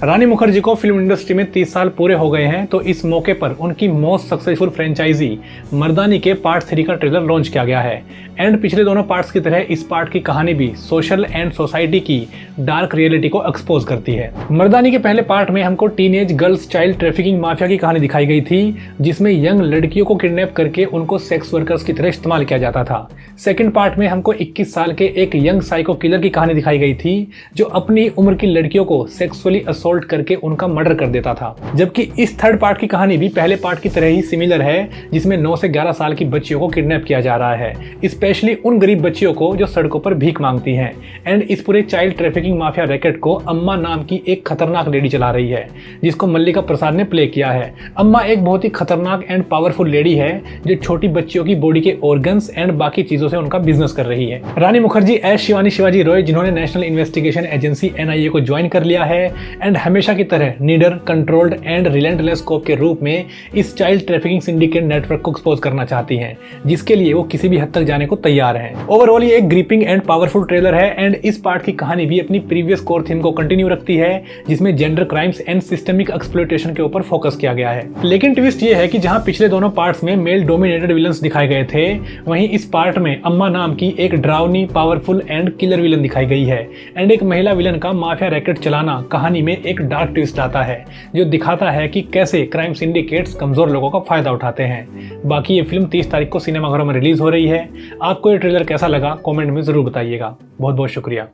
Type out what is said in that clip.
रानी मुखर्जी को film industry में 30 साल पूरे हो गए हैं, तो इस मौके पर उनकी मोस्ट सक्सेसफुल फ्रेंचाइजी मर्दानी के पार्ट 3 का ट्रेलर लॉन्च किया गया है। एंड पिछले दोनों पार्ट्स की तरह इस पार्ट की कहानी भी सोशल एंड सोसाइटी की डार्क रियलिटी को एक्सपोज करती है। मर्दानी के पहले पार्ट में हमको teenage girls child trafficking mafia की कहानी दिखाई गई थी, जिसमें यंग लड़कियों को किडनैप करके उनको सेक्स वर्कर्स की तरह इस्तेमाल किया जाता था। सेकेंड पार्ट में हमको 21 साल के एक यंग साइको किलर की कहानी दिखाई गई थी, जो अपनी उम्र की लड़कियों को सेक्सुअली असोल्ट करके उनका मर्डर कर देता था। जबकि इस थर्ड पार्ट की कहानी भी पहले पार्ट की तरह ही सिमिलर है, जिसमें 9 से 11 साल की बच्चियों को किडनैप किया जा रहा है, स्पेशली उन गरीब बच्चियों को जो सड़कों पर भीख मांगती हैं। एंड इस पूरे चाइल्ड ट्रैफिकिंग माफिया रैकेट को अम्मा नाम की एक खतरनाक लेडी चला रही है, जिसको मल्लिका प्रसाद ने प्ले किया है। अम्मा एक बहुत ही खतरनाक एंड पावरफुल लेडी है, जो छोटी बच्चियों की बॉडी के ऑर्गन्स एंड बाकी चीजों से उनका बिजनेस कर रही है। रानी मुखर्जी एज शिवानी शिवाजी रॉय, जिन्होंने नेशनल इन्वेस्टिगेशन एजेंसी NIA को ज्वाइन कर लिया है एंड हमेशा की तरह नीडर, कंट्रोल्ड एंड रिलेंटलेस कोप के रूप में इस चाइल्ड ट्रैफिकिंग सिंडिकेट नेटवर्क को एक्सपोज करना चाहती हैं, जिसके लिए वो किसी भी हद तक जाने को तैयार हैं। ओवरऑल ये एक ग्रिपिंग एंड पावरफुल ट्रेलर है एंड इस पार्ट की कहानी भी अपनी प्रीवियस कोर थीम को कंटिन्यू रखती है, जिसमें gender crimes and systemic exploitation के ऊपर फोकस किया गया है। लेकिन ट्विस्ट ये है कि जहां पिछले दोनों पार्ट्स में मेल डोमिनेटेड विलन्स दिखाए गए थे, वहीं इस पार्ट में अम्मा नाम की एक ड्रावनी, पावरफुल एंड किलर विलन दिखाई गई है। एंड एक महिला विलन का माफिया रैकेट चलाना कहानी में एक डार्क ट्विस्ट आता है, जो दिखाता है कि कैसे क्राइम सिंडिकेट्स कमजोर लोगों का फायदा उठाते हैं। बाकी ये फिल्म 30 तारीख को सिनेमाघरों में रिलीज हो रही है। आपको ये ट्रेलर कैसा लगा कमेंट में जरूर बताइएगा। बहुत बहुत शुक्रिया।